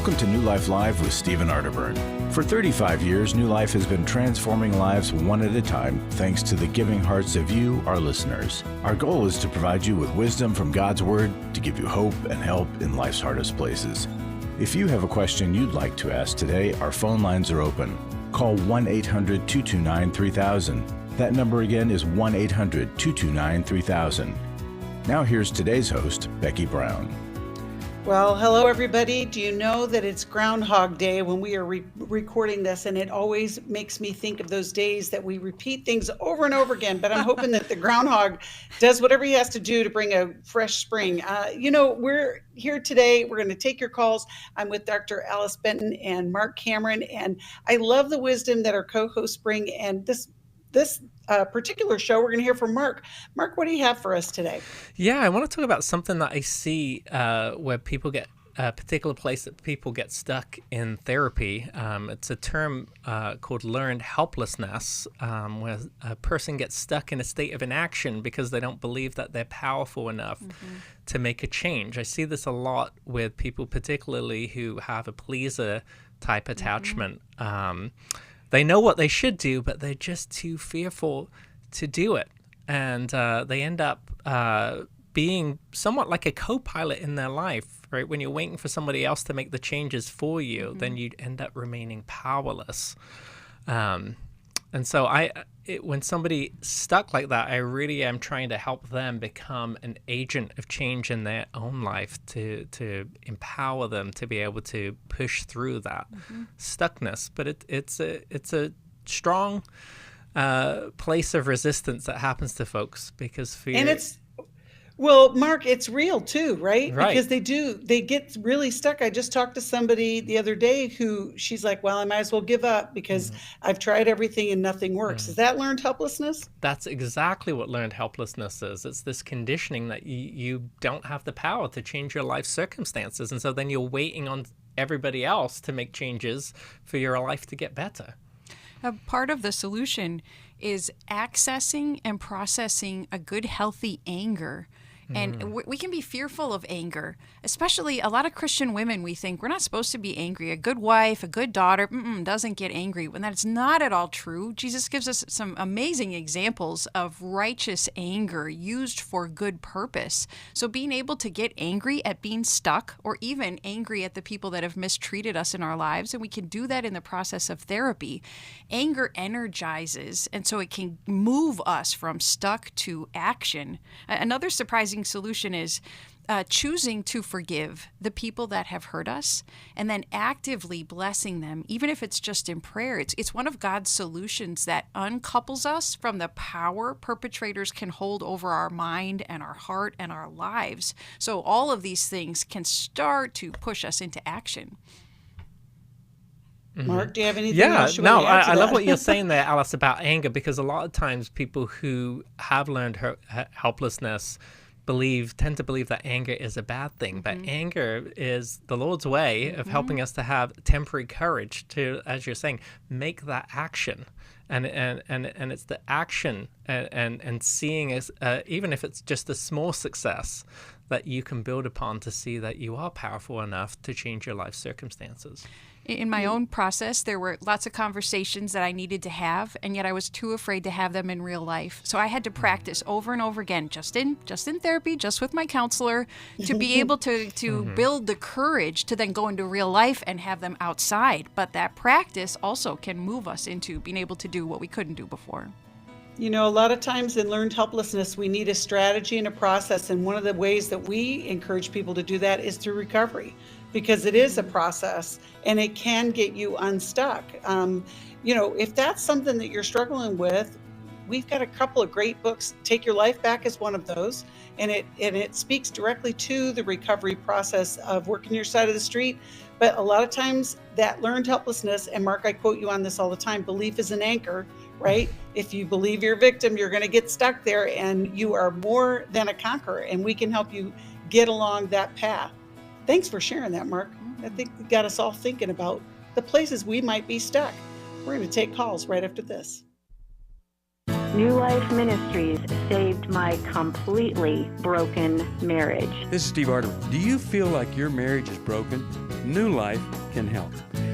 Welcome to New Life Live with Stephen Arterburn. For 35 years, New Life has been transforming lives one at a time, thanks to the giving hearts of you, our listeners. Our goal is to provide you with wisdom from God's Word to give you hope and help in life's hardest places. If you have a question you'd like to ask today, our phone lines are open. Call 1-800-229-3000. That number again is 1-800-229-3000. Now here's today's host, Becky Brown. Well, hello, everybody. Do you know that it's Groundhog Day when we are recording this? And it always makes me think of those days that we repeat things over and over again. But I'm hoping that the groundhog does whatever he has to do to bring a fresh spring. We're here today. We're going to take your calls. I'm with Dr. Alice Benton and Marc Cameron. And I love the wisdom that our co-hosts bring. And this particular show, we're going to hear from Marc. Marc, what do you have for us today? Yeah, I want to talk about something that I see where people get a particular place that people get stuck in therapy. It's a term called learned helplessness, where a person gets stuck in a state of inaction because they don't believe that they're powerful enough to make a change. I see this a lot with people, particularly who have a pleaser type attachment. They know what they should do, but they're just too fearful to do it. And they end up being somewhat like a co-pilot in their life, right? When you're waiting for somebody else to make the changes for you, then you end up remaining powerless. And so when somebody stuck like that, I really am trying to help them become an agent of change in their own life to empower them to be able to push through that stuckness. But it's a strong place of resistance that happens to folks because fear. And well, Marc, it's real too, right? Right. Because they get really stuck. I just talked to somebody the other day who she's like, well, I might as well give up because I've tried everything and nothing works. Is that learned helplessness? That's exactly what learned helplessness is. It's this conditioning that you don't have the power to change your life circumstances. And so then you're waiting on everybody else to make changes for your life to get better. A part of the solution is accessing and processing a good, healthy anger. And we can be fearful of anger, especially a lot of Christian women. We think we're not supposed to be angry. A good wife, a good daughter doesn't get angry, when that's not at all true. Jesus gives us some amazing examples of righteous anger used for good purpose. So being able to get angry at being stuck, or even angry at the people that have mistreated us in our lives, and we can do that in the process of therapy. Anger energizes, and so it can move us from stuck to action. Another surprising solution is choosing to forgive the people that have hurt us and then actively blessing them, even if it's just in prayer. It's one of God's solutions that uncouples us from the power perpetrators can hold over our mind and our heart and our lives. So all of these things can start to push us into action. Marc, do you have anything else you want to add to I love that? what you're saying there, Alice, about anger, because a lot of times people who have learned helplessness tend to believe that anger is a bad thing, but anger is the Lord's way of helping us to have temporary courage to, as you're saying, make that action, and it's the action and seeing as even if it's just a small success that you can build upon to see that you are powerful enough to change your life circumstances. In my own process, there were lots of conversations that I needed to have, and yet I was too afraid to have them in real life. So I had to practice over and over again, just in therapy, just with my counselor, to be able to build the courage to then go into real life and have them outside. But that practice also can move us into being able to do what we couldn't do before. You know, a lot of times in learned helplessness, we need a strategy and a process. And one of the ways that we encourage people to do that is through recovery, because it is a process and it can get you unstuck. If that's something that you're struggling with, we've got a couple of great books. Take Your Life Back is one of those. And it speaks directly to the recovery process of working your side of the street. But a lot of times that learned helplessness, and Marc, I quote you on this all the time, belief is an anchor, right? If you believe you're a victim, you're going to get stuck there, and you are more than a conqueror, and we can help you get along that path. Thanks for sharing that, Marc. I think it got us all thinking about the places we might be stuck. We're going to take calls right after this. New Life Ministries saved my completely broken marriage. This is Steve Arterburn. Do you feel like your marriage is broken? New Life can help.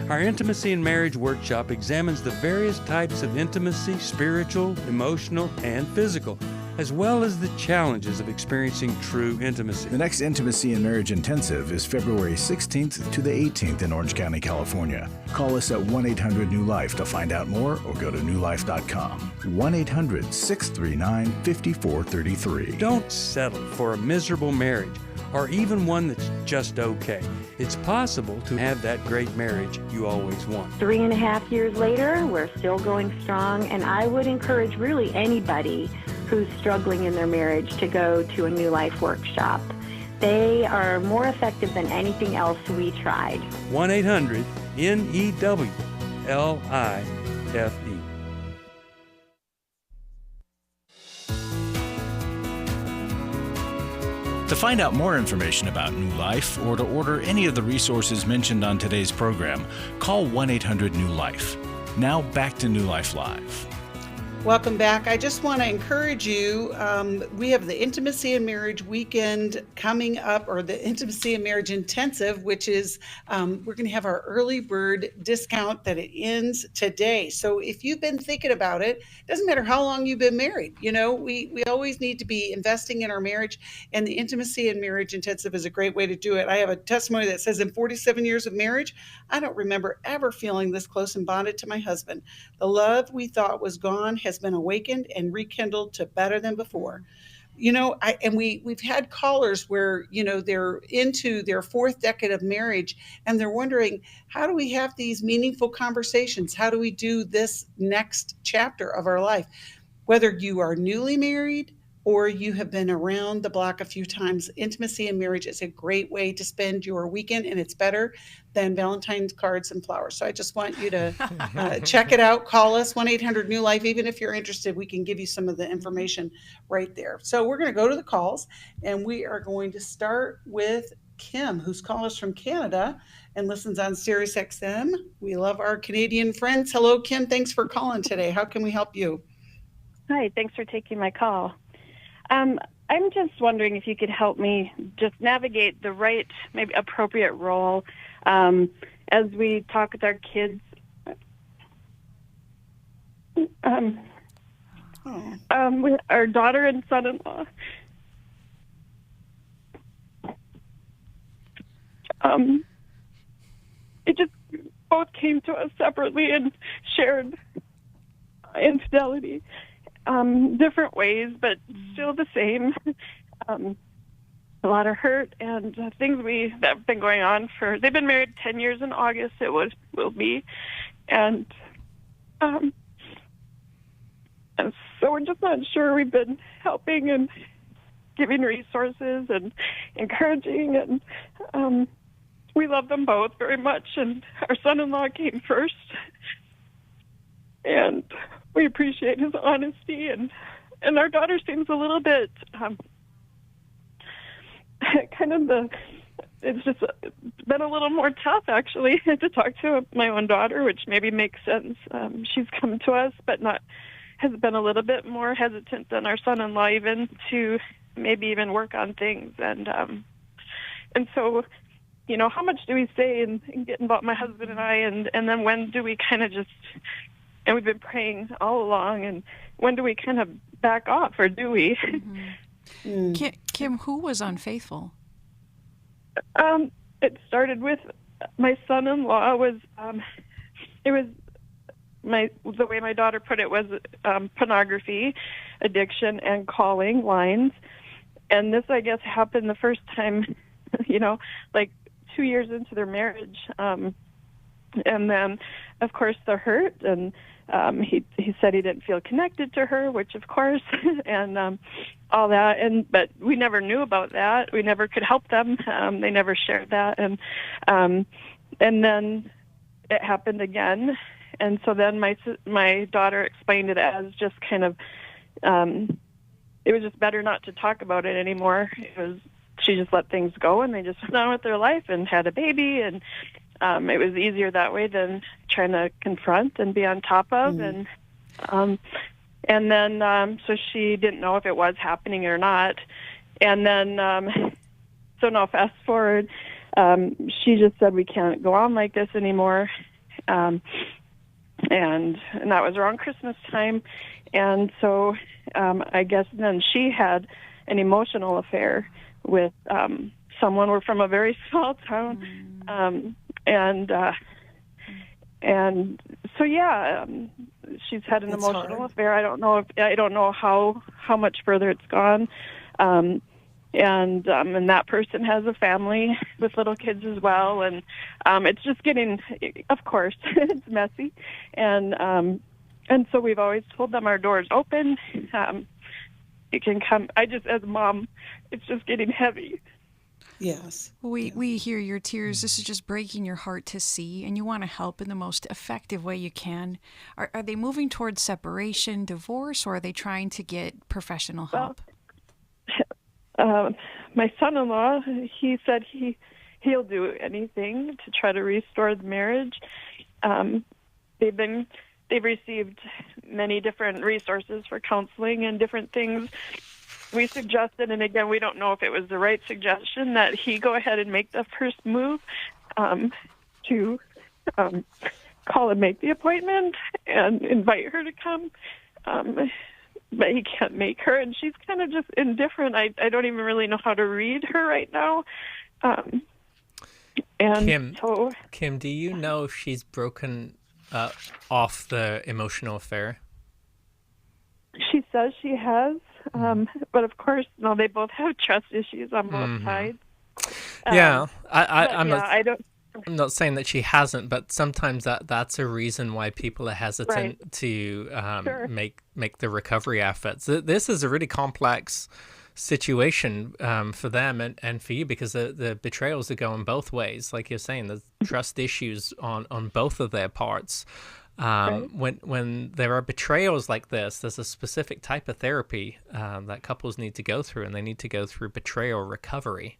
Our Intimacy in Marriage workshop examines the various types of intimacy, spiritual, emotional, and physical, as well as the challenges of experiencing true intimacy. The next Intimacy in Marriage Intensive is February 16th to the 18th in Orange County, California. Call us at 1-800-NEW-LIFE to find out more or go to newlife.com. 1-800-639-5433. Don't settle for a miserable marriage or even one that's just okay. It's possible to have that great marriage you always want. 3.5 years later, we're still going strong, and I would encourage really anybody who's struggling in their marriage to go to a New Life workshop. They are more effective than anything else we tried. 1-800-NEWLIFE. To find out more information about New Life or to order any of the resources mentioned on today's program, call 1-800-NEW-LIFE. Now back to New Life Live. Welcome back. I just want to encourage you. We have the Intimacy and Marriage Weekend coming up, or the Intimacy and Marriage Intensive, which is we're going to have our early bird discount that it ends today. So if you've been thinking about it, doesn't matter how long you've been married. You know, we always need to be investing in our marriage, and the Intimacy and Marriage Intensive is a great way to do it. I have a testimony that says in 47 years of marriage, I don't remember ever feeling this close and bonded to my husband. The love we thought was gone has been awakened and rekindled to better than before. You know, we've had callers where, you know, they're into their 4th decade of marriage and they're wondering, how do we have these meaningful conversations? How do we do this next chapter of our life? Whether you are newly married or you have been around the block a few times, Intimacy and Marriage is a great way to spend your weekend, and it's better than Valentine's cards and flowers. So I just want you to check it out. Call us, 1-800-NEW-LIFE. Even if you're interested, we can give you some of the information right there. So we're going to go to the calls, and we are going to start with Kim, who's calling us from Canada and listens on Sirius XM. We love our Canadian friends. Hello, Kim. Thanks for calling today. How can we help you? Hi, thanks for taking my call. I'm just wondering if you could help me just navigate the right, maybe appropriate role as we talk with our kids. With our daughter and son-in-law. It just both came to us separately and shared infidelity. Different ways, but still the same. A lot of hurt and things that have been going on they've been married 10 years in August, will be. And so we're just not sure. We've been helping and giving resources and encouraging, and we love them both very much. And our son-in-law came first. And we appreciate his honesty, and our daughter seems a little bit it's been a little more tough, actually, to talk to my own daughter, which maybe makes sense. She's come to us, but has been a little bit more hesitant than our son-in-law even to maybe even work on things. And so, you know, how much do we say and get involved, my husband and I, and then when do we kind of just... And we've been praying all along. And when do we kind of back off, or do we? Mm-hmm. Kim, who was unfaithful? It started with my son-in-law. The way my daughter put it was pornography, addiction, and calling lines. And this, I guess, happened the first time, you know, like 2 years into their marriage. And then, of course, the hurt, and he said he didn't feel connected to her, which of course, and all that. But we never knew about that. We never could help them. They never shared that, and then it happened again. And so then my daughter explained it as just kind of, it was just better not to talk about it anymore. She just let things go, and they just went on with their life and had a baby, and it was easier that way than trying to confront and be on top of. And And then, so she didn't know if it was happening or not. And then, so now fast forward, she just said, we can't go on like this anymore. And that was around Christmas time. And so I guess then she had an emotional affair with someone. We're from a very small town. And so, yeah, she's had an emotional affair. I don't know how much further it's gone. And that person has a family with little kids as well. And it's just getting, of course, it's messy. And so we've always told them our door's open. You can come. As a mom, it's just getting heavy. Yes. We hear your tears. This is just breaking your heart to see, and you want to help in the most effective way you can. Are they moving towards separation, divorce, or are they trying to get professional help? Well, my son-in-law, he said he'll do anything to try to restore the marriage. They've received many different resources for counseling and different things. We suggested, and again, we don't know if it was the right suggestion, that he go ahead and make the first move to call and make the appointment and invite her to come. But he can't make her, and she's kind of just indifferent. I don't even really know how to read her right now. Kim, do you know if she's broken off the emotional affair? She says she has. But of course, no, they both have trust issues on both sides. I'm not saying that she hasn't, but sometimes that's a reason why people are hesitant to make the recovery efforts. This is a really complex situation for them and for you, because the betrayals are going both ways. Like you're saying, there's trust issues on both of their parts. When there are betrayals like this, there's a specific type of therapy that couples need to go through, and they need to go through betrayal recovery.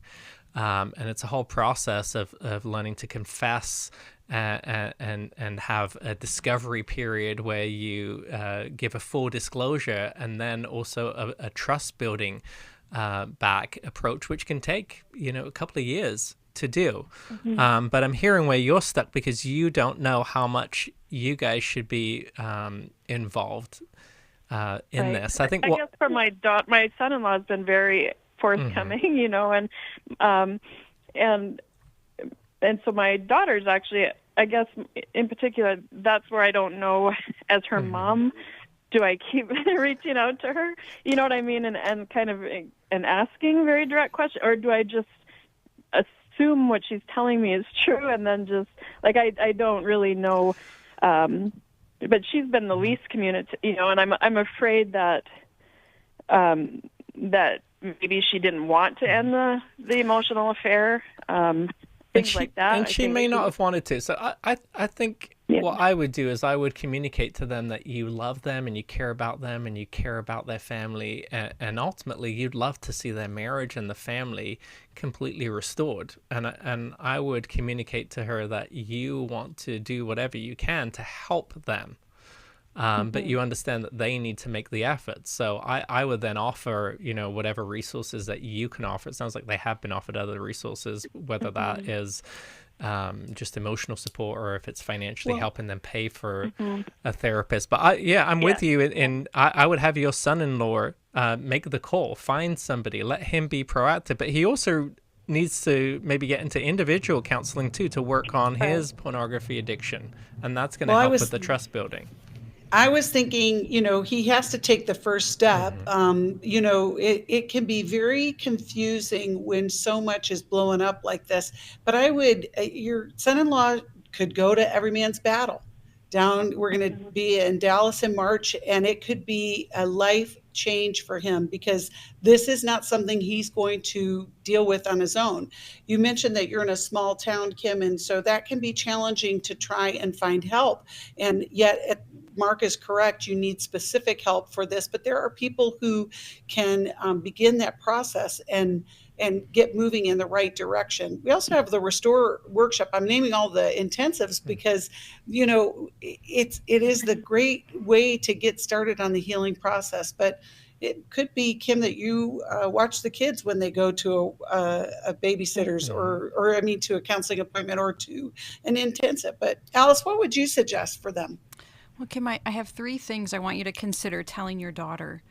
And it's a whole process of learning to confess and have a discovery period where you give a full disclosure, and then also a trust building back approach, which can take a couple of years to do. But I'm hearing where you're stuck because you don't know how much you guys should be involved in this. I guess for my son-in-law has been very forthcoming, and so my daughter's actually, I guess in particular, that's where I don't know, as her mom, do I keep reaching out to her? You know what I mean? And kind of and asking very direct questions, or do I just assume what she's telling me is true, and then just I don't really know. But she's been the least communicative, and I'm afraid that that maybe she didn't want to end the emotional affair. Things like that. And she may not have wanted to. So I think what I would do is I would communicate to them that you love them and you care about them and you care about their family, and ultimately you'd love to see their marriage and the family completely restored. And I would communicate to her that you want to do whatever you can to help them. But you understand that they need to make the effort. So I would then offer, whatever resources that you can offer. It sounds like they have been offered other resources, whether that is just emotional support or if it's financially helping them pay for a therapist. But I'm with you. And I would have your son-in-law make the call, find somebody, let him be proactive. But he also needs to maybe get into individual counseling too, to work on his pornography addiction. And that's going to help with the trust building. I was thinking, he has to take the first step. It can be very confusing when so much is blowing up like this. But your son-in-law could go to Every Man's Battle. We're going to be in Dallas in March, and it could be a life change for him, because this is not something he's going to deal with on his own. You mentioned that you're in a small town, Kim, and so that can be challenging to try and find help. And yet Marc is correct. You need specific help for this, but there are people who can begin that process and get moving in the right direction. We also have the Restore workshop. I'm naming all the intensives because, it is the great way to get started on the healing process. But it could be, Kim, that you watch the kids when they go to a babysitter's or to a counseling appointment or to an intensive. But Alice, what would you suggest for them? Well, Kim, I have 3 things I want you to consider telling your daughter.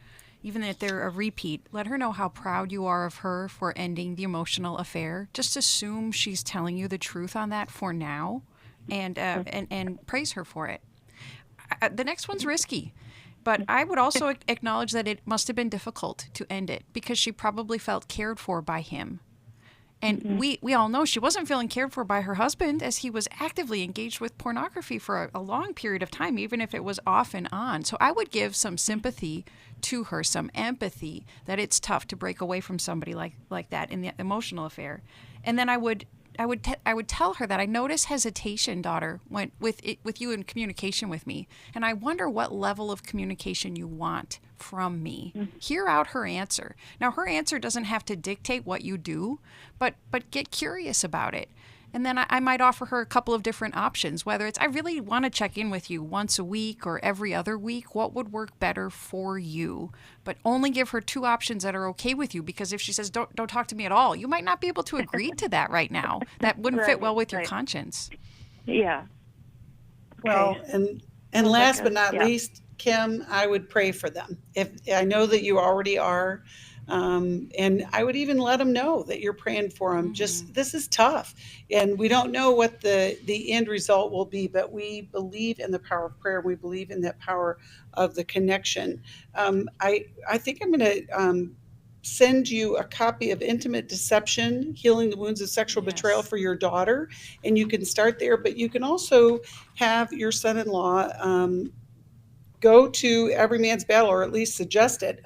Even if they're a repeat, let her know how proud you are of her for ending the emotional affair. Just assume she's telling you the truth on that for now, and praise her for it. The next one's risky, but I would also acknowledge that it must have been difficult to end it because she probably felt cared for by him. And we all know she wasn't feeling cared for by her husband, as he was actively engaged with pornography for a long period of time, even if it was off and on. So I would give some sympathy to her, some empathy, that it's tough to break away from somebody like that in the emotional affair. And then I would tell her that I notice hesitation, daughter, when with you in communication with me, and I wonder what level of communication you want from me. Hear out her answer. Now, her answer doesn't have to dictate what you do, but get curious about it. And then I might offer her a couple of different options, whether it's, I really want to check in with you once a week or every other week. What would work better for you? But only give her 2 options that are okay with you, because if she says, don't talk to me at all, you might not be able to agree to that right now. That wouldn't fit well with your conscience. Yeah. Well, and last but not least, Kim, I would pray for them. If I know that you already are, and I would even let them know that you're praying for them. Just, this is tough, and we don't know what the end result will be, but we believe in the power of prayer. We believe in that power of the connection. I think I'm going to send you a copy of Intimate Deception, Healing the Wounds of Sexual Betrayal for your daughter, and you can start there, but you can also have your son-in-law go to Every Man's Battle, or at least suggest it.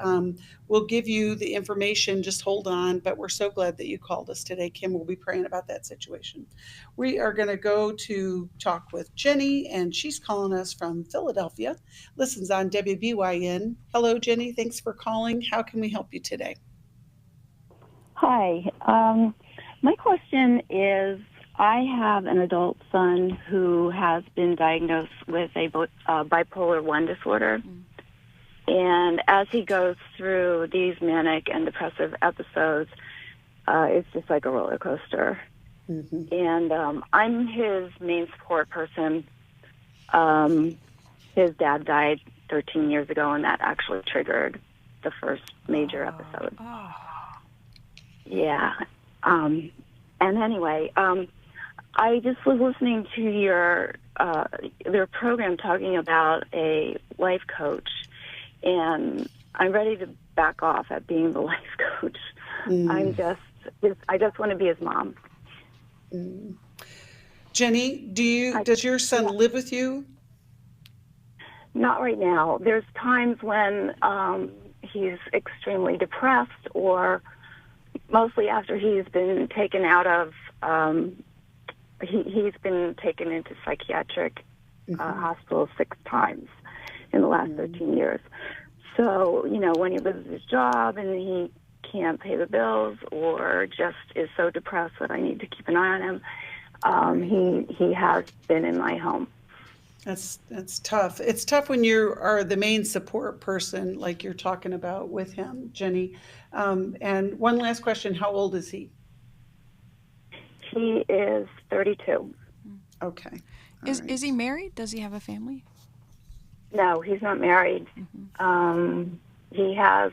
We'll give you the information. Just hold on. But we're so glad that you called us today, Kim. We'll be praying about that situation. We are going to go to talk with Jenny, and she's calling us from Philadelphia. Listens on WBYN. Hello, Jenny. Thanks for calling. How can we help you today? Hi. My question is, I have an adult son who has been diagnosed with a bipolar 1 disorder. And as he goes through these manic and depressive episodes, it's just like a roller coaster. And I'm his main support person. His dad died 13 years ago, and that actually triggered the first major episode. Yeah. And anyway, I just was listening to their program talking about a life coach, and I'm ready to back off at being the life coach. I just want to be his mom. Jenny, does your son live with you? Not right now. There's times when he's extremely depressed, or mostly after he's been taken out of he's been taken into psychiatric hospital 6 times in the last 13 years. So, when he loses his job and he can't pay the bills, or just is so depressed that I need to keep an eye on him, he has been in my home. That's tough. It's tough when you are the main support person, like you're talking about with him, Jenny. And one last question: how old is he? He is 32. Okay. Is he married? Does he have a family? No, he's not married. He has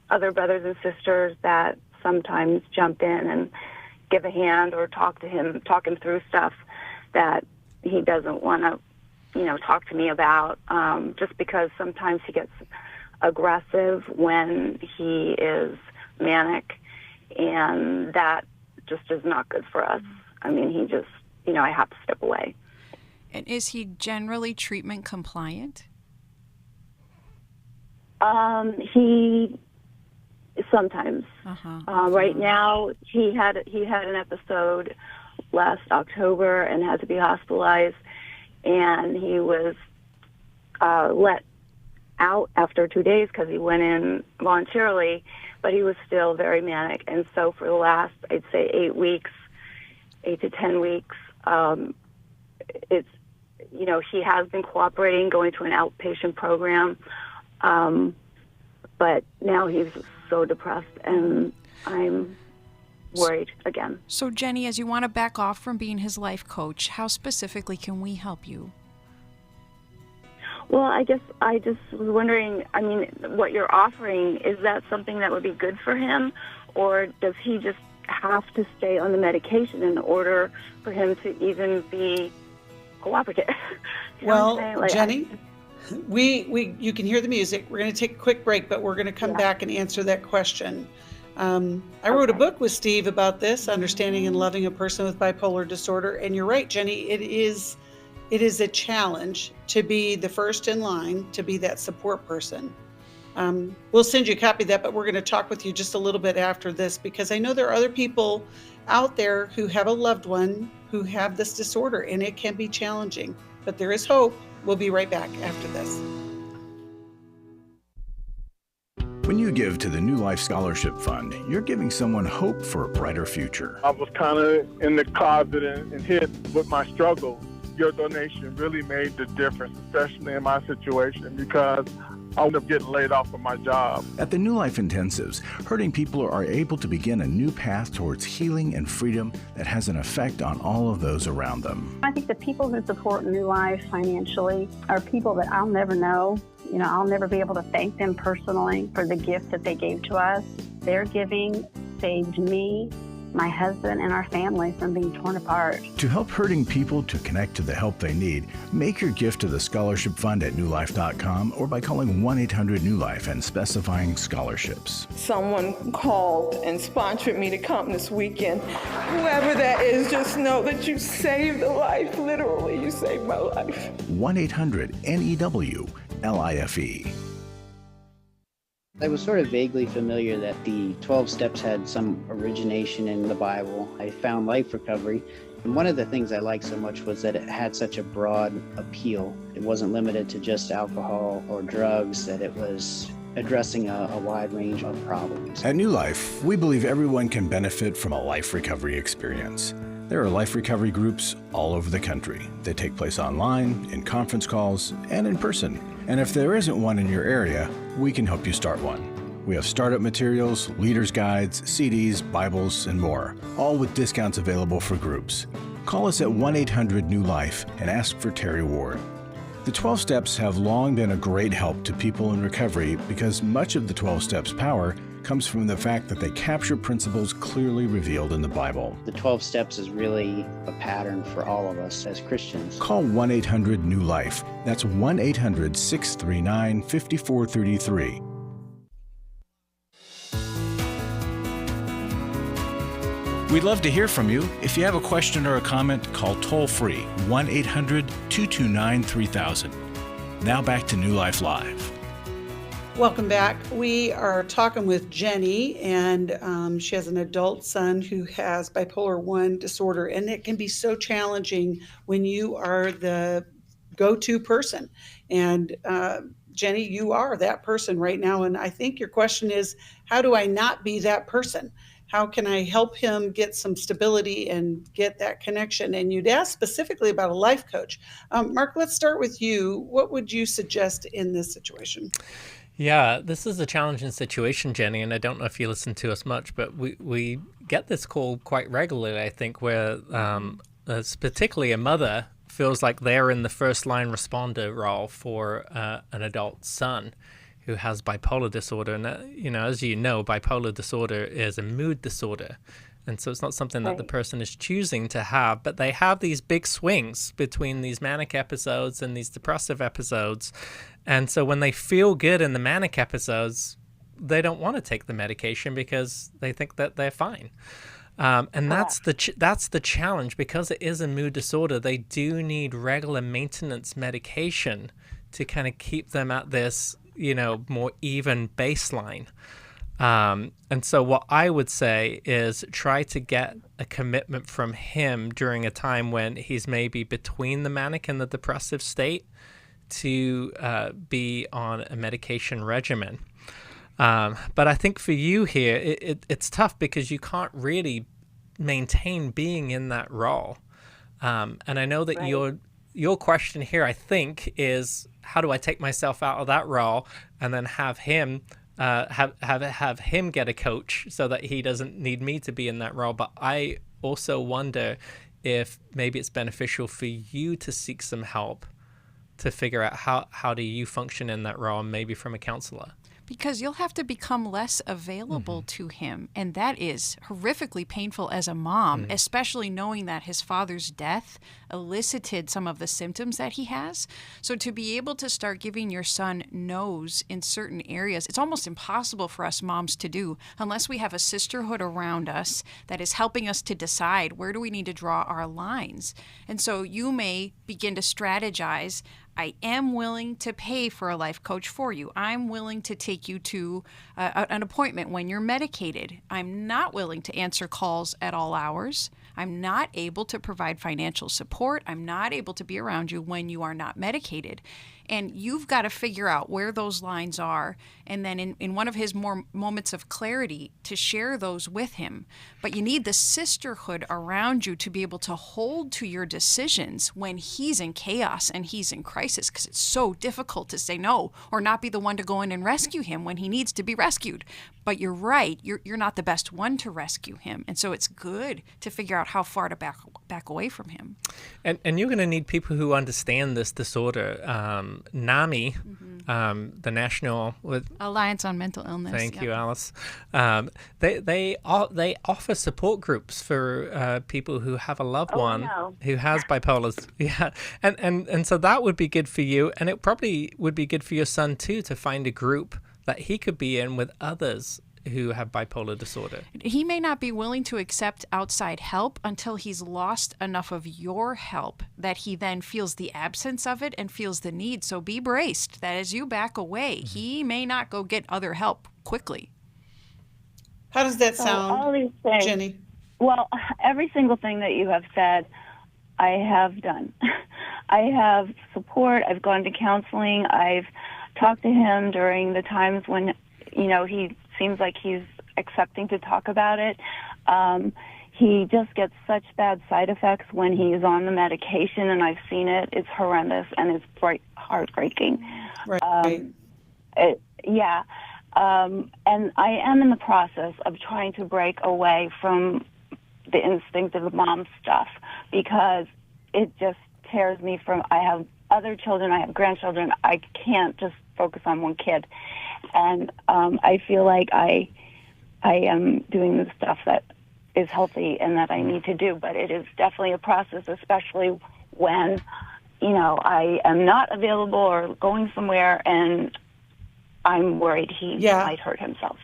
other brothers and sisters that sometimes jump in and give a hand or talk him through stuff that he doesn't want to, talk to me about, just because sometimes he gets aggressive when he is manic, and that just is not good for us. I mean, he just, I have to step away. And is he generally treatment compliant? He sometimes. Right now, he had an episode last October and had to be hospitalized, and he was let out after 2 days because he went in voluntarily, but he was still very manic. And so for the last, I'd say 8 to 10 weeks, it's, he has been cooperating, going to an outpatient program, but now he's so depressed, and I'm worried again. So, Jenny, as you want to back off from being his life coach, how specifically can we help you? Well, I just was wondering, what you're offering, is that something that would be good for him, or does he just have to stay on the medication in order for him to even be cooperative? Well, Jenny, you can hear the music. We're going to take a quick break, but we're going to come back and answer that question. I wrote a book with Steve about this, Understanding and Loving a Person with Bipolar Disorder. And you're right, Jenny, it is a challenge to be the first in line, to be that support person. We'll send you a copy of that, but we're going to talk with you just a little bit after this, because I know there are other people out there who have a loved one who have this disorder, and it can be challenging, but there is hope. We'll be right back after this. When you give to the New Life Scholarship Fund, you're giving someone hope for a brighter future. I was kind of in the closet and hid with my struggle. Your donation really made the difference, especially in my situation, because I would have getting laid off from my job. At the New Life Intensives, hurting people are able to begin a new path towards healing and freedom that has an effect on all of those around them. I think the people who support New Life financially are people that I'll never know. I'll never be able to thank them personally for the gift that they gave to us. Their giving saved me, my husband, and our family from being torn apart. To help hurting people to connect to the help they need, make your gift to the Scholarship Fund at newlife.com or by calling 1-800-NEW-LIFE and specifying scholarships. Someone called and sponsored me to come this weekend. Whoever that is, just know that you saved a life. Literally, you saved my life. 1-800-NEW-LIFE. I was sort of vaguely familiar that the 12 steps had some origination in the Bible. I found Life Recovery, and one of the things I liked so much was that it had such a broad appeal. It wasn't limited to just alcohol or drugs, that it was addressing a wide range of problems. At New Life, we believe everyone can benefit from a life recovery experience. There are life recovery groups all over the country. They take place online, in conference calls, and in person. And if there isn't one in your area, we can help you start one. We have startup materials, leaders' guides, CDs, Bibles, and more, all with discounts available for groups. Call us at 1-800-NEW-LIFE and ask for Terry Ward. The 12 steps have long been a great help to people in recovery because much of the 12 steps' power comes from the fact that they capture principles clearly revealed in the Bible. The 12 steps is really a pattern for all of us as Christians. Call 1-800-NEW-LIFE. That's 1-800-639-5433. We'd love to hear from you. If you have a question or a comment, call toll-free 1-800-229-3000. Now back to New Life Live. Welcome back. We are talking with Jenny, and she has an adult son who has bipolar 1 disorder, and it can be so challenging when you are the go-to person. And Jenny, you are that person right now, and I think your question is, how do I not be that person? How can I help him get some stability and get that connection? And you'd ask specifically about a life coach. Marc, let's start with you. What would you suggest in this situation? Yeah, this is a challenging situation, Jenny, and I don't know if you listen to us much, but we get this call quite regularly, I think, where particularly a mother feels like they're in the first line responder role for an adult son who has bipolar disorder. And, as you know, bipolar disorder is a mood disorder. And so it's not something that the person is choosing to have, but they have these big swings between these manic episodes and these depressive episodes. And so when they feel good in the manic episodes, they don't want to take the medication because they think that they're fine. And that's the challenge. Because it is a mood disorder, they do need regular maintenance medication to kind of keep them at this, more even baseline. And so what I would say is try to get a commitment from him during a time when he's maybe between the manic and the depressive state to be on a medication regimen. But I think for you here, it's tough because you can't really maintain being in that role. And I know that your question here, I think, is how do I take myself out of that role and then have him have him get a coach so that he doesn't need me to be in that role. But I also wonder if maybe it's beneficial for you to seek some help to figure out how do you function in that role, and maybe from a counselor. Because you'll have to become less available to him. And that is horrifically painful as a mom, especially knowing that his father's death elicited some of the symptoms that he has. So to be able to start giving your son no's in certain areas, it's almost impossible for us moms to do unless we have a sisterhood around us that is helping us to decide where do we need to draw our lines. And so you may begin to strategize. I am willing to pay for a life coach for you. I'm willing to take you to an appointment when you're medicated. I'm not willing to answer calls at all hours. I'm not able to provide financial support. I'm not able to be around you when you are not medicated. And you've got to figure out where those lines are, and then in one of his more moments of clarity to share those with him. But you need the sisterhood around you to be able to hold to your decisions when he's in chaos and he's in crisis, because it's so difficult to say no or not be the one to go in and rescue him when he needs to be rescued. But you're right, you're not the best one to rescue him. And so it's good to figure out how far to back away from him. And you're going to need people who understand this disorder. NAMI, the National Alliance on Mental Illness. Thank you, Alice. They offer support groups for people who have a loved one who has bipolar. Yeah, and so that would be good for you, and it probably would be good for your son too to find a group that he could be in with others who have bipolar disorder. He may not be willing to accept outside help until he's lost enough of your help that he then feels the absence of it and feels the need. So be braced that as you back away, he may not go get other help quickly. How does that sound, all these things, Jenny? Well, every single thing that you have said, I have done. I have support. I've gone to counseling. I've talked to him during the times when, he seems like he's accepting to talk about it. He just gets such bad side effects when he's on the medication, and I've seen it. It's horrendous, and it's heartbreaking. Right. And I am in the process of trying to break away from the instinctive mom stuff, because it just tears me from, I have other children, I have grandchildren, I can't just focus on one kid. And I feel like I am doing the stuff that is healthy and that I need to do, but it is definitely a process, especially when, I am not available or going somewhere and I'm worried he might hurt himself.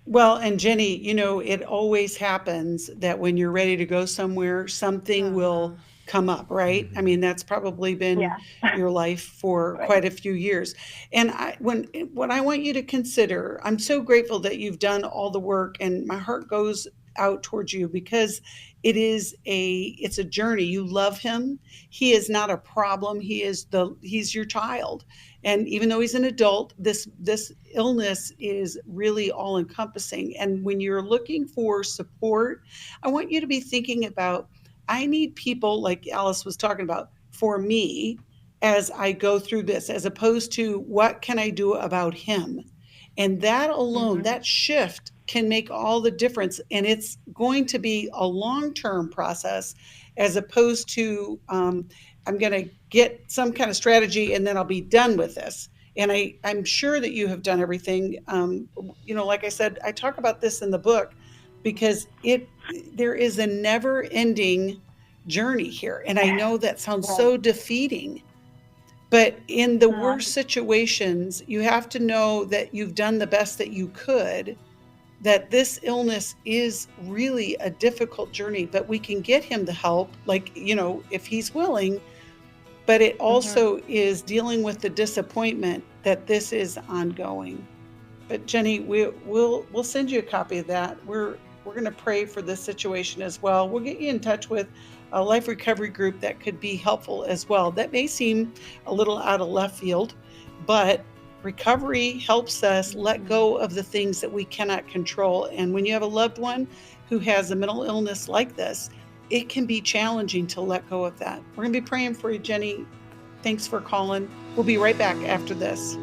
Well, and Jenny, it always happens that when you're ready to go somewhere, something will come up, right? I mean, that's probably been your life for quite a few years. And what I want you to consider, I'm so grateful that you've done all the work, and my heart goes out towards you because it's a journey. You love him. He is not a problem. He's your child. And even though he's an adult, this illness is really all encompassing. And when you're looking for support, I want you to be thinking about, I need people like Alice was talking about for me as I go through this, as opposed to what can I do about him? And that alone, that shift can make all the difference. And it's going to be a long-term process as opposed to I'm going to get some kind of strategy and then I'll be done with this. And I'm sure that you have done everything. Like I said, I talk about this in the book because there is a never-ending journey here. And I know that sounds so defeating. But in the worst situations, you have to know that you've done the best that you could, that this illness is really a difficult journey, but we can get him the help, if he's willing. But it also is dealing with the disappointment that this is ongoing. But Jenny, we'll send you a copy of that. We're going to pray for this situation as well. We'll get you in touch with a life recovery group that could be helpful as well. That may seem a little out of left field, but recovery helps us let go of the things that we cannot control. And when you have a loved one who has a mental illness like this, it can be challenging to let go of that. We're going to be praying for you, Jenny. Thanks for calling. We'll be right back after this.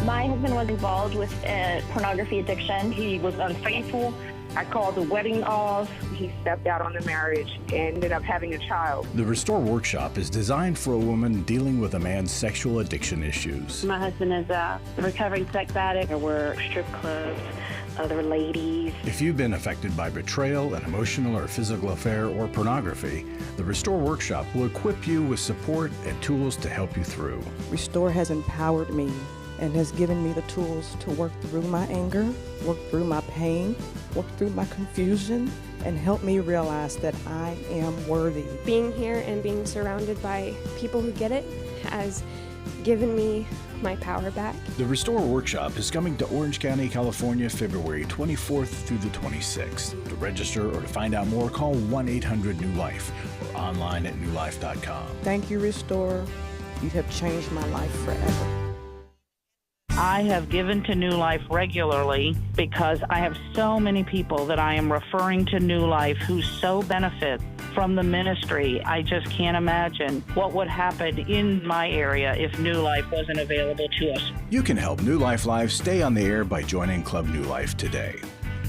My husband was involved with a pornography addiction. He was unfaithful. I called the wedding off. He stepped out on the marriage and ended up having a child. The Restore Workshop is designed for a woman dealing with a man's sexual addiction issues. My husband is a recovering sex addict. There were strip clubs, other ladies. If you've been affected by betrayal, an emotional or physical affair, or pornography, the Restore Workshop will equip you with support and tools to help you through. Restore has empowered me and has given me the tools to work through my anger, work through my pain, work through my confusion, and help me realize that I am worthy. Being here and being surrounded by people who get it has given me my power back. The Restore Workshop is coming to Orange County, California, February 24th through the 26th. To register or to find out more, call 1-800-NEW-LIFE or online at newlife.com. Thank you, Restore. You have changed my life forever. I have given to New Life regularly because I have so many people that I am referring to New Life who so benefit from the ministry. I just can't imagine what would happen in my area if New Life wasn't available to us. You can help New Life Live stay on the air by joining Club New Life today.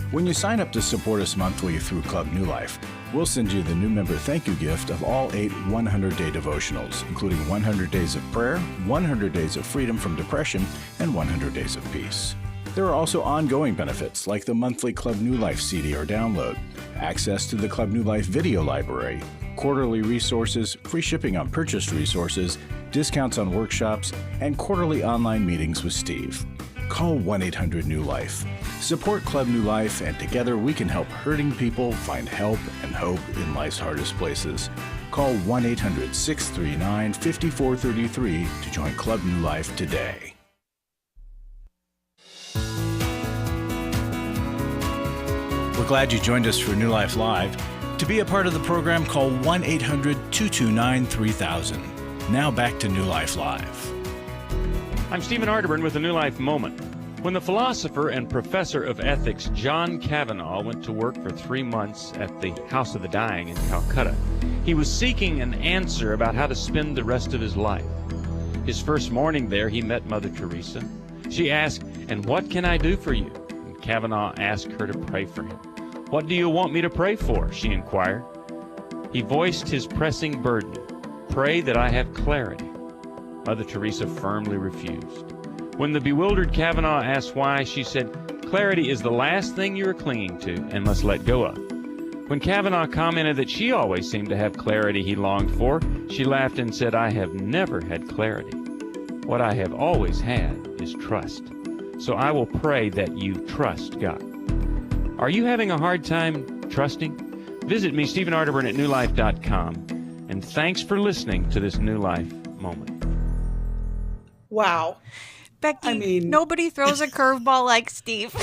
When you sign up to support us monthly through Club New Life, we'll send you the new member thank you gift of all 8 100-day devotionals, including 100 Days of Prayer, 100 Days of Freedom from Depression, and 100 Days of Peace. There are also ongoing benefits like the monthly Club New Life CD or download, access to the Club New Life video library, quarterly resources, free shipping on purchased resources, discounts on workshops, and quarterly online meetings with Steve. Call 1-800-NEW-LIFE. Support Club New Life, and together we can help hurting people find help and hope in life's hardest places. Call 1-800-639-5433 to join Club New Life today. We're glad you joined us for New Life Live. To be a part of the program, call 1-800-229-3000. Now back to New Life Live. I'm Stephen Arterburn with the New Life Moment. When the philosopher and professor of ethics John Kavanaugh went to work for 3 months at the House of the Dying in Calcutta, he was seeking an answer about how to spend the rest of his life. His first morning there, he met Mother Teresa. She asked, "And what can I do for you?" And Kavanaugh asked her to pray for him. "What do you want me to pray for?" she inquired. He voiced his pressing burden. "Pray that I have clarity." Mother Teresa firmly refused. When the bewildered Kavanaugh asked why, she said, "Clarity is the last thing you are clinging to and must let go of." When Kavanaugh commented that she always seemed to have clarity he longed for, she laughed and said, "I have never had clarity. What I have always had is trust. So I will pray that you trust God." Are you having a hard time trusting? Visit me, Stephen Arterburn, at newlife.com. And thanks for listening to this New Life Moment. Wow. Becky, nobody throws a curveball like Steve.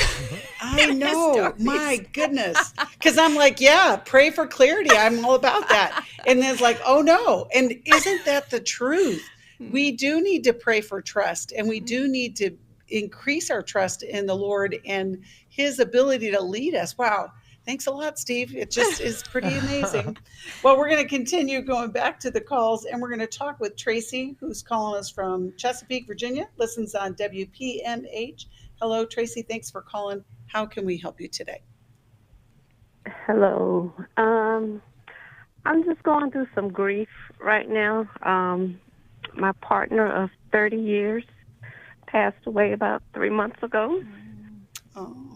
I know. My goodness. Because I'm like, yeah, pray for clarity. I'm all about that. And then it's like, oh no. And isn't that the truth? We do need to pray for trust, and we do need to increase our trust in the Lord and his ability to lead us. Wow. Thanks a lot, Steve. It just is pretty amazing. Well, we're going to continue going back to the calls, and we're going to talk with Tracy, who's calling us from Chesapeake, Virginia, listens on WPNH. Hello, Tracy. Thanks for calling. How can we help you today? Hello. I'm just going through some grief right now. My partner of 30 years passed away about 3 months ago. Oh.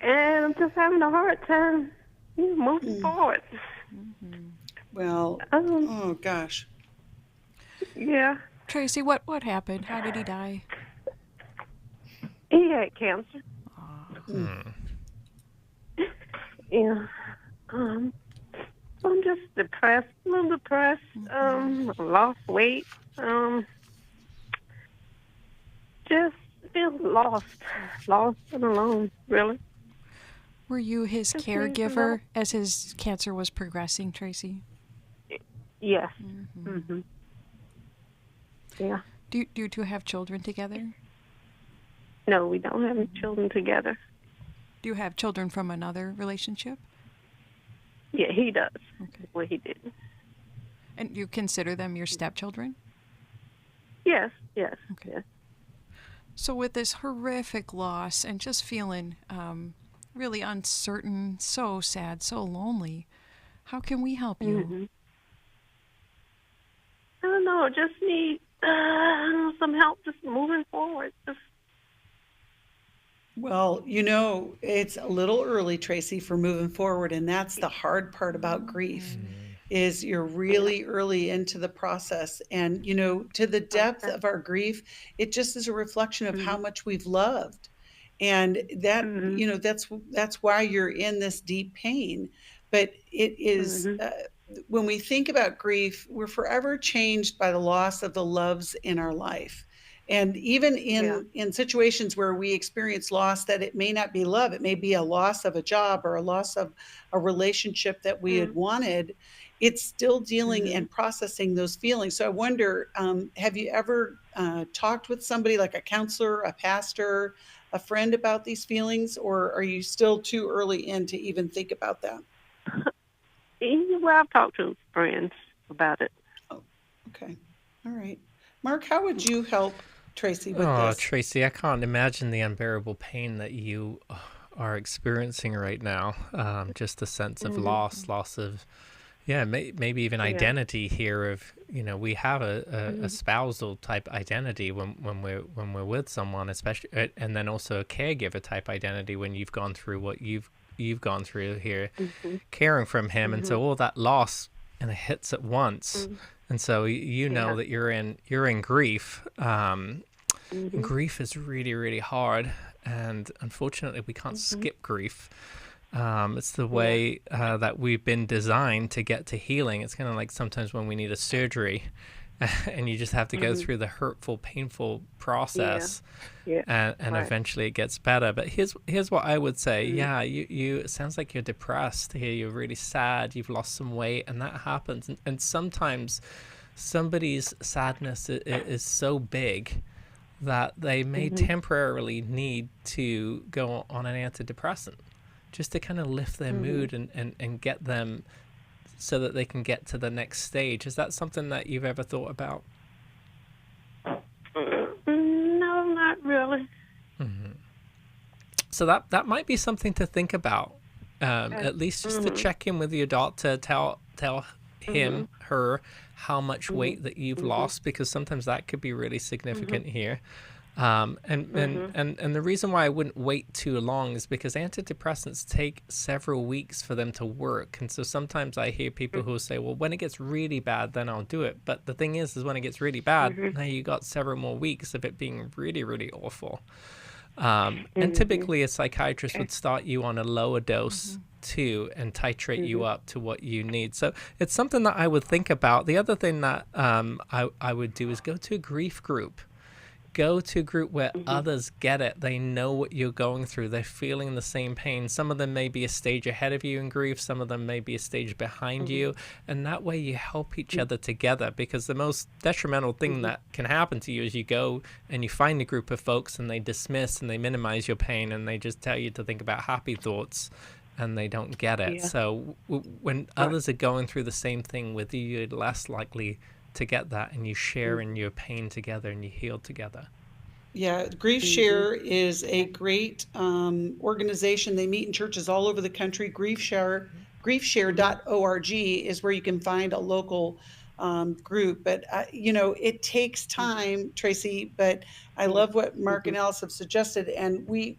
And I'm just having a hard time moving forward. Well, oh gosh. Yeah. Tracy, what happened? How did he die? He had cancer. Yeah. I'm just depressed, a little depressed. Lost weight. Just feel lost and alone, really. Were you his Just need to caregiver know. as his cancer was progressing, Tracy? Yes. Mm-hmm. Yeah. Do you two have children together? No, we don't have any children together. Do you have children from another relationship? Yeah, he does. Okay. Well, he did. And you consider them your stepchildren? Yes, yes, Okay. yes. So with this horrific loss and just feeling really uncertain, so sad, so lonely, how can we help you? Mm-hmm. I don't know. Just need some help just moving forward. Well, it's a little early, Tracy, for moving forward, and that's the hard part about grief, is you're really early into the process. And, to the depth of our grief, it just is a reflection of how much we've loved. And that, that's why you're in this deep pain. But it is, when we think about grief, we're forever changed by the loss of the loves in our life. And even in situations where we experience loss, that it may not be love, it may be a loss of a job or a loss of a relationship that we had wanted, it's still dealing and processing those feelings. So I wonder, have you ever talked with somebody like a counselor, a pastor, a friend about these feelings, or are you still too early in to even think about that? Well, I've talked to friends about it. Oh, okay. All right. Marc, how would you help Tracy with Oh, this? Tracy, I can't imagine the unbearable pain that you are experiencing right now. Just a sense of loss of, maybe even identity here. Of we have a spousal type identity when we're with someone, especially, and then also a caregiver type identity when you've gone through what you've gone through here, caring from him, and so all that loss and it hits at once. And so know that you're in grief. Grief is really, really hard, and unfortunately, we can't skip grief. It's the way that we've been designed to get to healing. It's kind of like sometimes when we need a surgery, and you just have to go through the hurtful, painful process, and eventually it gets better. But here's what I would say. Yeah, you it sounds like you're depressed here. You're really sad. You've lost some weight, and that happens. And sometimes somebody's sadness is so big that they may temporarily need to go on an antidepressant just to kind of lift their mood and get them so that they can get to the next stage. Is that something that you've ever thought about? No, not really. So that might be something to think about. At least just to check in with your doctor, tell him, her, how much weight that you've lost, because sometimes that could be really significant here. And the reason why I wouldn't wait too long is because antidepressants take several weeks for them to work. And so sometimes I hear people who say, well, when it gets really bad, then I'll do it. But the thing is when it gets really bad, now you got several more weeks of it being really, really awful. And typically a psychiatrist would start you on a lower dose too and titrate you up to what you need. So it's something that I would think about. The other thing that I would do is go to a grief group. Go to a group where others get it. They know what you're going through. They're feeling the same pain. Some of them may be a stage ahead of you in grief. Some of them may be a stage behind you. And that way you help each other together, because the most detrimental thing that can happen to you is you go and you find a group of folks and they dismiss and they minimize your pain and they just tell you to think about happy thoughts and they don't get it. So when others are going through the same thing with you, you're less likely to get that, and you share in your pain together and you heal together. Yeah, Grief Share is a great organization. They meet in churches all over the country. Griefshare.org is where you can find a local group. But, it takes time, Tracy, but I love what Marc and Alice have suggested. And we're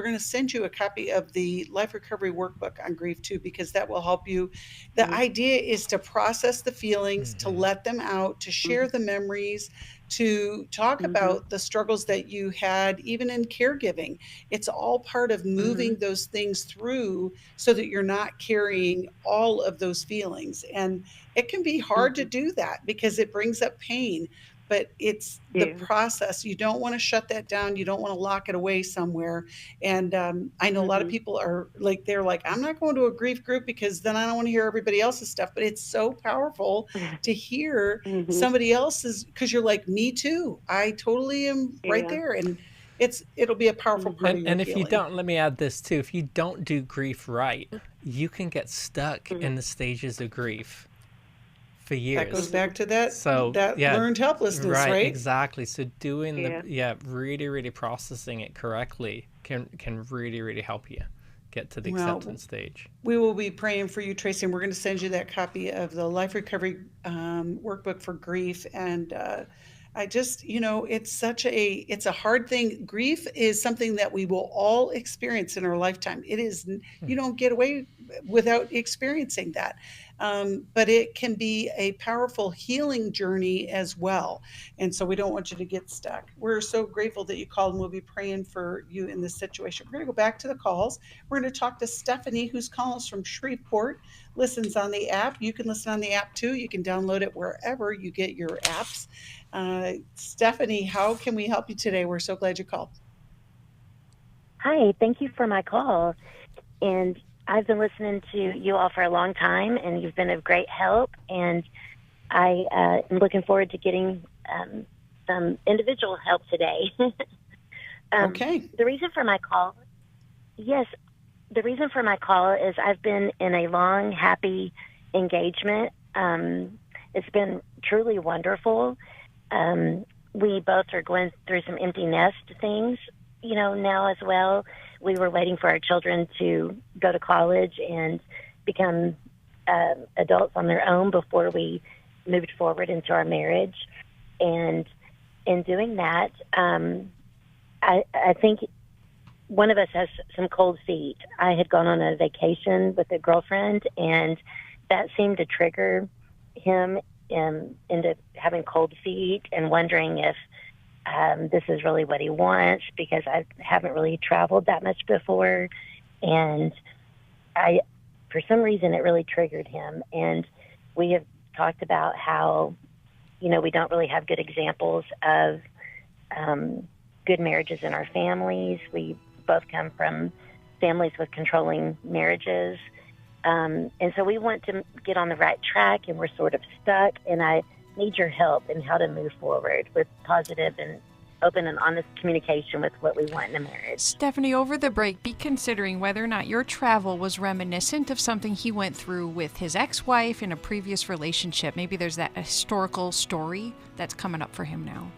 going to send you a copy of the Life Recovery Workbook on grief too, because that will help you. The idea is to process the feelings, to let them out, to share the memories, to talk about the struggles that you had, even in caregiving. It's all part of moving those things through so that you're not carrying all of those feelings. And it can be hard to do that because it brings up pain. but it's the process. You don't want to shut that down. You don't want to lock it away somewhere. And I know a lot of people are like, they're like, I'm not going to a grief group because then I don't want to hear everybody else's stuff. But it's so powerful to hear somebody else's, because you're like, me too. I totally am right there. And it'll be a powerful part of your and if healing. you don't, let me add this too, if you don't do grief right, you can get stuck in the stages of grief for years. That goes back to that yeah, learned helplessness, right? Exactly. So doing really, really processing it correctly can really, really help you get to the acceptance stage. We will be praying for you, Tracy, and we're going to send you that copy of the Life Recovery Workbook for Grief. And I just, it's a hard thing. Grief is something that we will all experience in our lifetime. It is, you don't get away without experiencing that. But it can be a powerful healing journey as well. And so we don't want you to get stuck. We're so grateful that you called, and we'll be praying for you in this situation. We're going to go back to the calls. We're going to talk to Stephanie, who's calling us from Shreveport, listens on the app. You can listen on the app too. You can download it wherever you get your apps. Stephanie, how can we help you today? We're so glad you called. Hi, thank you for my call. And I've been listening to you all for a long time, and you've been of great help. And I am looking forward to getting some individual help today. Okay. The reason for my call is I've been in a long, happy engagement. It's been truly wonderful. We both are going through some empty nest things, now as well. We were waiting for our children to go to college and become adults on their own before we moved forward into our marriage. And in doing that, I think one of us has some cold feet. I had gone on a vacation with a girlfriend, and that seemed to trigger him into having cold feet and wondering if this is really what he wants, because I haven't really traveled that much before. And for some reason, it really triggered him. And we have talked about how, we don't really have good examples of good marriages in our families. We both come from families with controlling marriages. And so we want to get on the right track, and we're sort of stuck. And I need your help in how to move forward with positive and open and honest communication with what we want in a marriage. Stephanie, over the break, be considering whether or not your travel was reminiscent of something he went through with his ex-wife in a previous relationship. Maybe there's that historical story that's coming up for him now.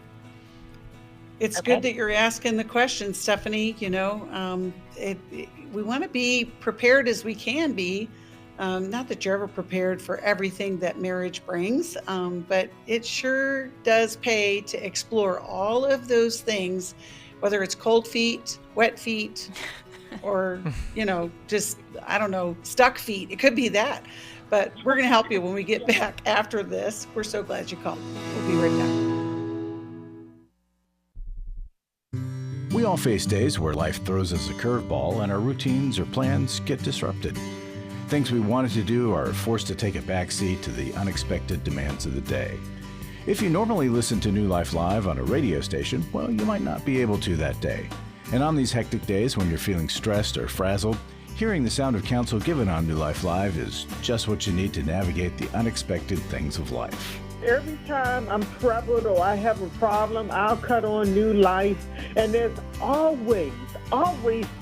It's good that you're asking the question, Stephanie. We want to be prepared as we can be. Not that you're ever prepared for everything that marriage brings, but it sure does pay to explore all of those things, whether it's cold feet, wet feet, or, just, stuck feet. It could be that. But we're going to help you when we get back after this. We're so glad you called. We'll be right back. We all face days where life throws us a curveball and our routines or plans get disrupted. Things we wanted to do are forced to take a backseat to the unexpected demands of the day. If you normally listen to New Life Live on a radio station, well, you might not be able to that day. And on these hectic days when you're feeling stressed or frazzled, hearing the sound of counsel given on New Life Live is just what you need to navigate the unexpected things of life. Every time I'm troubled or I have a problem, I'll cut on New Life, and there's always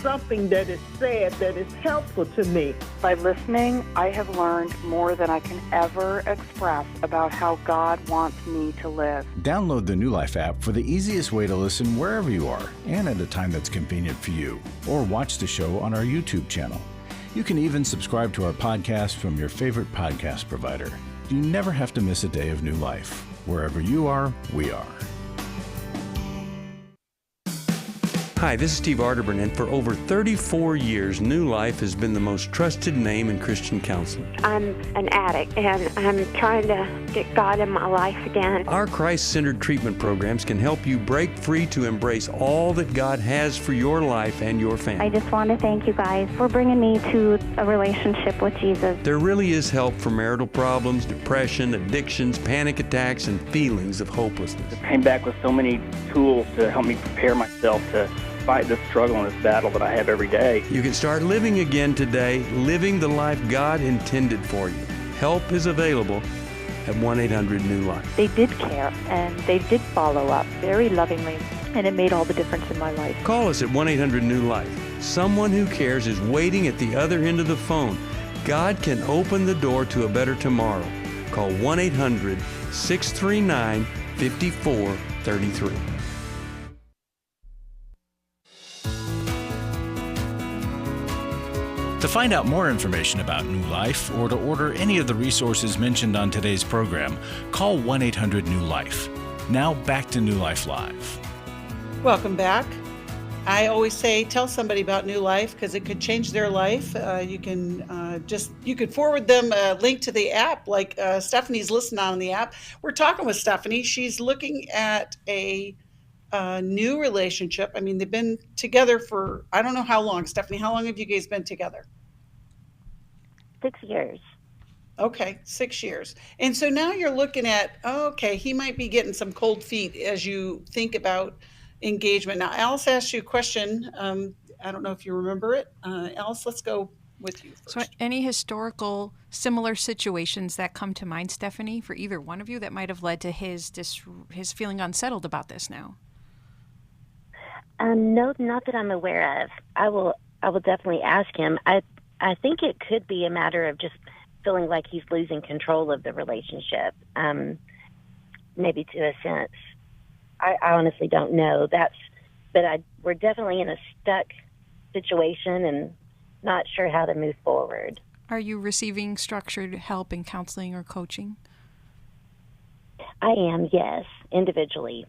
something that is said that is helpful to me. By listening, I have learned more than I can ever express about how God wants me to live. Download the New Life app for the easiest way to listen wherever you are and at a time that's convenient for you, or watch the show on our YouTube channel. You can even subscribe to our podcast from your favorite podcast provider. You never have to miss a day of New Life. Wherever you are, we are. Hi, this is Steve Arterburn, and for over 34 years, New Life has been the most trusted name in Christian counseling. I'm an addict, and I'm trying to get God in my life again. Our Christ-centered treatment programs can help you break free to embrace all that God has for your life and your family. I just want to thank you guys for bringing me to a relationship with Jesus. There really is help for marital problems, depression, addictions, panic attacks, and feelings of hopelessness. I came back with so many tools to help me prepare myself to fight this struggle and this battle that I have every day. You can start living again today, living the life God intended for you. Help is available at 1-800-NEW-LIFE. They did care, and they did follow up very lovingly, and it made all the difference in my life. Call us at 1-800-NEW-LIFE. Someone who cares is waiting at the other end of the phone. God can open the door to a better tomorrow. Call 1-800-639-5433. To find out more information about New Life or to order any of the resources mentioned on today's program, call 1-800-NEW-LIFE. Now back to New Life Live. Welcome back. I always say tell somebody about New Life because it could change their life. You could forward them a link to the app, like Stephanie's listening on the app. We're talking with Stephanie. She's looking at a new relationship. I mean, they've been together for, I don't know how long. Stephanie, how long have you guys been together? 6 years. Okay, 6 years. And so now you're looking at, okay, he might be getting some cold feet as you think about engagement. Now, Alice asked you a question. I don't know if you remember it. Alice, let's go with you first. So any historical similar situations that come to mind, Stephanie, for either one of you that might have led to his feeling unsettled about this now? No, not that I'm aware of. I will definitely ask him. I think it could be a matter of just feeling like he's losing control of the relationship, maybe to a sense. I honestly don't know. We're definitely in a stuck situation and not sure how to move forward. Are you receiving structured help in counseling or coaching? I am, yes, individually.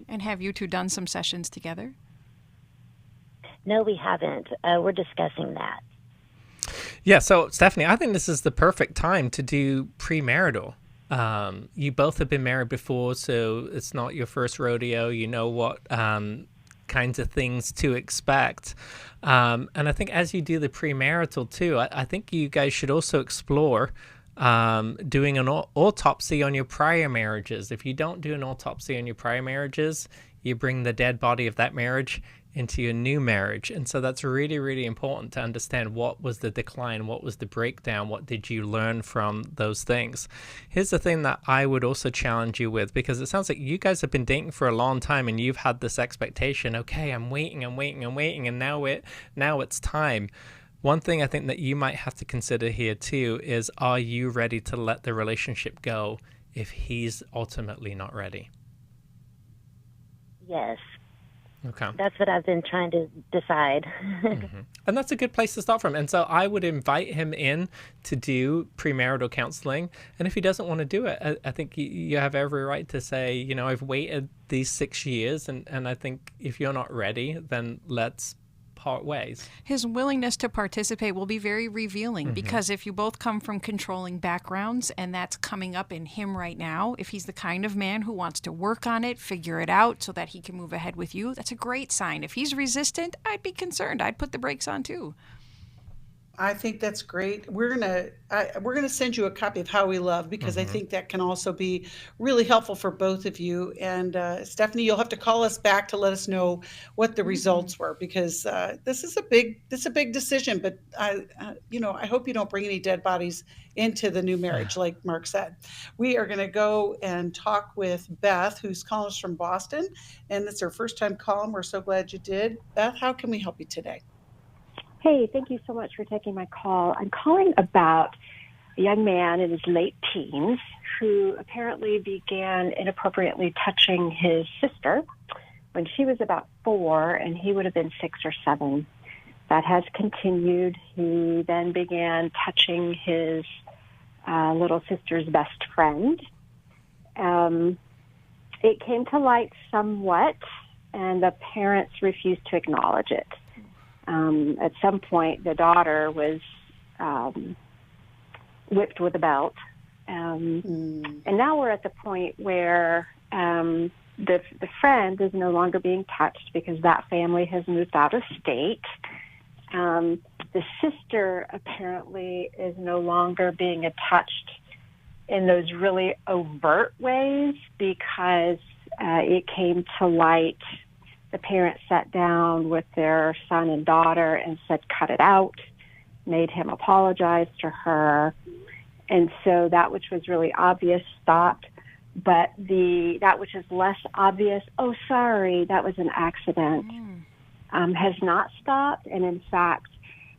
And have you two done some sessions together? No, we haven't. We're discussing that. Yeah, so Stephanie, I think this is the perfect time to do premarital. You both have been married before, so it's not your first rodeo. You know what kinds of things to expect. And I think as you do the premarital too, I think you guys should also explore doing an autopsy on your prior marriages. If you don't do an autopsy on your prior marriages, you bring the dead body of that marriage into your new marriage. And so that's really, really important to understand what was the decline, what was the breakdown, what did you learn from those things. Here's the thing that I would also challenge you with, because it sounds like you guys have been dating for a long time and you've had this expectation, okay, I'm waiting, and now it's time. One thing I think that you might have to consider here too is, are you ready to let the relationship go if he's ultimately not ready? Yes. Okay. That's what I've been trying to decide. Mm-hmm. And that's a good place to start from. And so I would invite him in to do premarital counseling. And if he doesn't want to do it, I think you have every right to say, you know, I've waited these 6 years, and I think if you're not ready, then let's part ways. His willingness to participate will be very revealing, because if you both come from controlling backgrounds and that's coming up in him right now, if he's the kind of man who wants to work on it, figure it out so that he can move ahead with you, that's a great sign. If he's resistant, I'd be concerned. I'd put the brakes on too. I think that's great. We're gonna send you a copy of How We Love, because I think that can also be really helpful for both of you. And Stephanie, you'll have to call us back to let us know what the results were, because this is a big decision. But I hope you don't bring any dead bodies into the new marriage, like Marc said. We are going to go and talk with Beth, who's calling us from Boston, and it's her first time calling. We're so glad you did. Beth, how can we help you today? Hey, thank you so much for taking my call. I'm calling about a young man in his late teens who apparently began inappropriately touching his sister when she was about 4 and he would have been 6 or 7. That has continued. He then began touching his little sister's best friend. It came to light somewhat, and the parents refused to acknowledge it. At some point, the daughter was whipped with a belt And now we're at the point where the friend is no longer being touched because that family has moved out of state. The sister apparently is no longer being touched in those really overt ways because it came to light. The parents sat down with their son and daughter and said, cut it out, made him apologize to her. And so that which was really obvious stopped. But that which is less obvious, oh, sorry, that was an accident, has not stopped, and in fact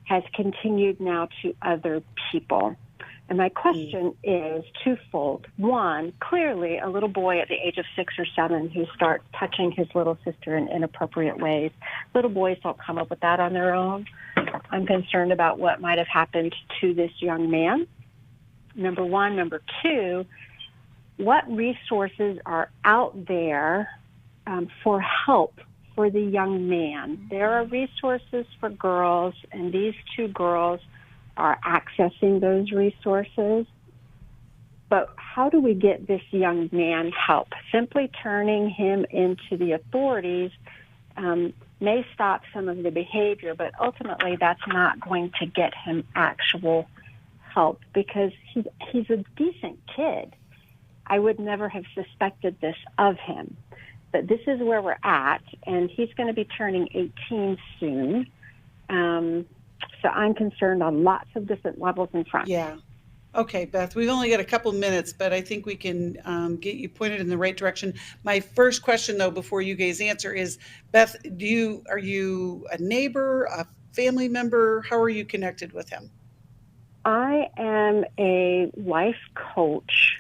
has continued now to other people. And my question is twofold. One, clearly a little boy at the age of 6 or 7 who starts touching his little sister in inappropriate ways, little boys don't come up with that on their own. I'm concerned about what might have happened to this young man, number one. Number two, what resources are out there for help for the young man? There are resources for girls, and these two girls are accessing those resources. But how do we get this young man help? Simply turning him into the authorities may stop some of the behavior, but ultimately that's not going to get him actual help because he's a decent kid. I would never have suspected this of him. But this is where we're at, and he's going to be turning 18 soon. So I'm concerned on lots of different levels in front. Yeah. Okay, Beth, we've only got a couple minutes, but I think we can get you pointed in the right direction. My first question, though, before you guys answer is, Beth, are you a neighbor, a family member? How are you connected with him? I am a life coach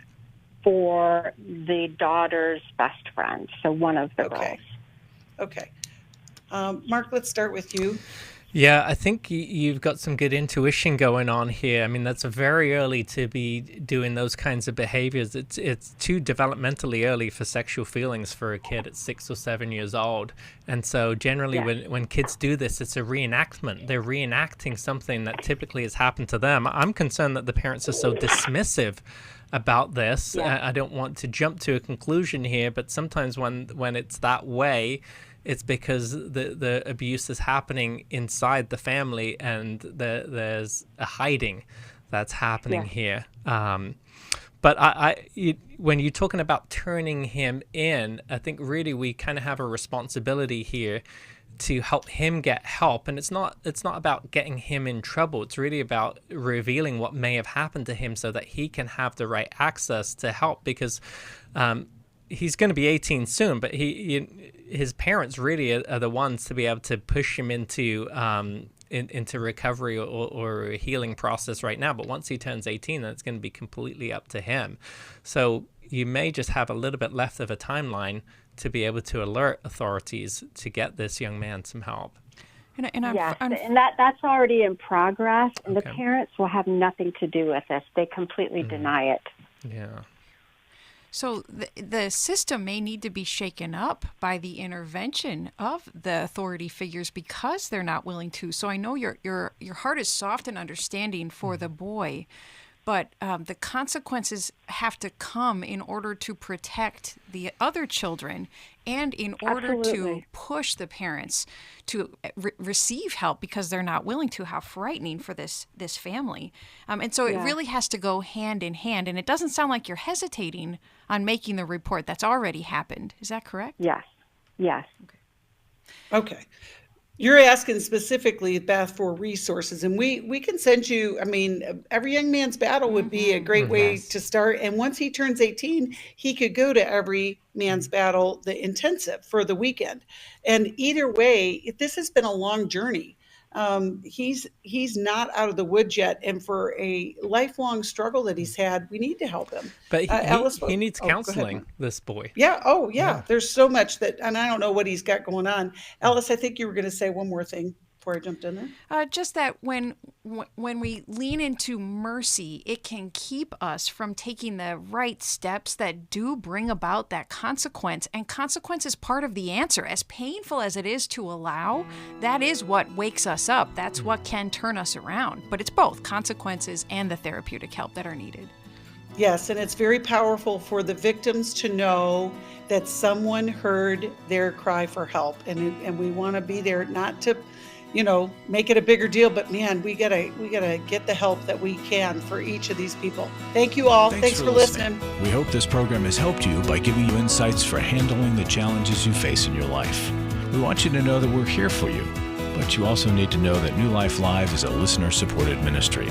for the daughter's best friend, so one of the girls. Okay. Marc, let's start with you. Yeah, I think you've got some good intuition going on here. I mean, that's very early to be doing those kinds of behaviors. It's too developmentally early for sexual feelings for a kid at 6 or 7 years old. And so generally when kids do this, it's a reenactment. They're reenacting something that typically has happened to them. I'm concerned that the parents are so dismissive about this. I don't want to jump to a conclusion here, but sometimes when it's that way, it's because the abuse is happening inside the family and there's a hiding that's happening here. But when you're talking about turning him in, I think really we kind of have a responsibility here to help him get help. And it's not about getting him in trouble. It's really about revealing what may have happened to him so that he can have the right access to help, because he's going to be 18 soon, but his parents really are the ones to be able to push him into recovery or a healing process right now. But once he turns 18, then it's going to be completely up to him. So you may just have a little bit left of a timeline to be able to alert authorities to get this young man some help. And that's already in progress, and the parents will have nothing to do with this. They completely deny it. Yeah. So the system may need to be shaken up by the intervention of the authority figures because they're not willing to. So I know your heart is soft and understanding for the boy, but the consequences have to come in order to protect the other children and in order to push the parents to receive help because they're not willing to. How frightening for this family. And so it really has to go hand in hand. And it doesn't sound like you're hesitating on making the report. That's already happened. Is that correct? Yes. Okay. You're asking specifically, Beth, for resources, and we can send you, I mean, Every Young Man's Battle would be a great way to start. And once he turns 18, he could go to Every Man's Battle, the intensive for the weekend. And either way, this has been a long journey. He's not out of the woods yet. And for a lifelong struggle that he's had, we need to help him. But he needs counseling, this boy. Yeah. There's so much and I don't know what he's got going on. Alice, I think you were going to say one more thing before I jumped in there. Just that when we lean into mercy, it can keep us from taking the right steps that do bring about that consequence. And consequence is part of the answer. As painful as it is to allow, that is what wakes us up. That's what can turn us around. But it's both consequences and the therapeutic help that are needed. Yes, and it's very powerful for the victims to know that someone heard their cry for help, and we want to be there, not to, make it a bigger deal, but man, we gotta get the help that we can for each of these people. Thank you all. Thanks for listening. We hope this program has helped you by giving you insights for handling the challenges you face in your life. We want you to know that we're here for you, but you also need to know that New Life Live is a listener-supported ministry.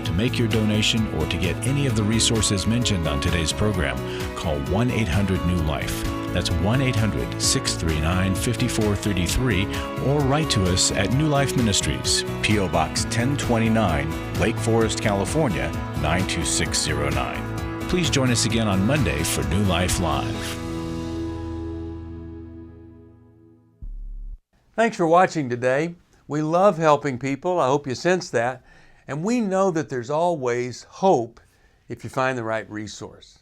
To make your donation or to get any of the resources mentioned on today's program, call 1-800-NEW-LIFE. That's 1-800-639-5433, or write to us at New Life Ministries, P.O. Box 1029, Lake Forest, California, 92609. Please join us again on Monday for New Life Live. Thanks for watching today. We love helping people. I hope you sense that. And we know that there's always hope if you find the right resource.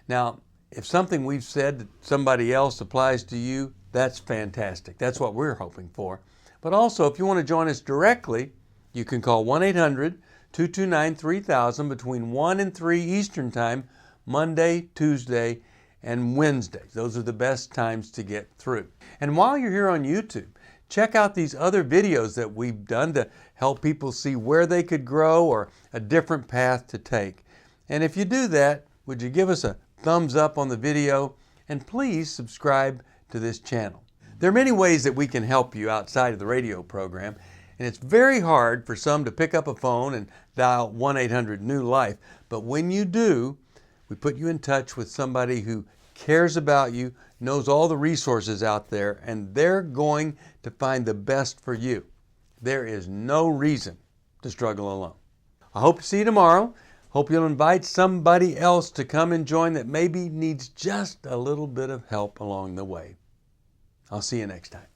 Now, if something we've said to somebody else applies to you, that's fantastic. That's what we're hoping for. But also, if you want to join us directly, you can call 1-800-229-3000 between 1 and 3 Eastern Time, Monday, Tuesday, and Wednesday. Those are the best times to get through. And while you're here on YouTube, check out these other videos that we've done to help people see where they could grow or a different path to take. And if you do that, would you give us a thumbs up on the video, and please subscribe to this channel. There are many ways that we can help you outside of the radio program, and it's very hard for some to pick up a phone and dial 1-800-NEW-LIFE, but when you do, we put you in touch with somebody who cares about you, knows all the resources out there, and they're going to find the best for you. There is no reason to struggle alone. I hope to see you tomorrow. Hope you'll invite somebody else to come and join that maybe needs just a little bit of help along the way. I'll see you next time.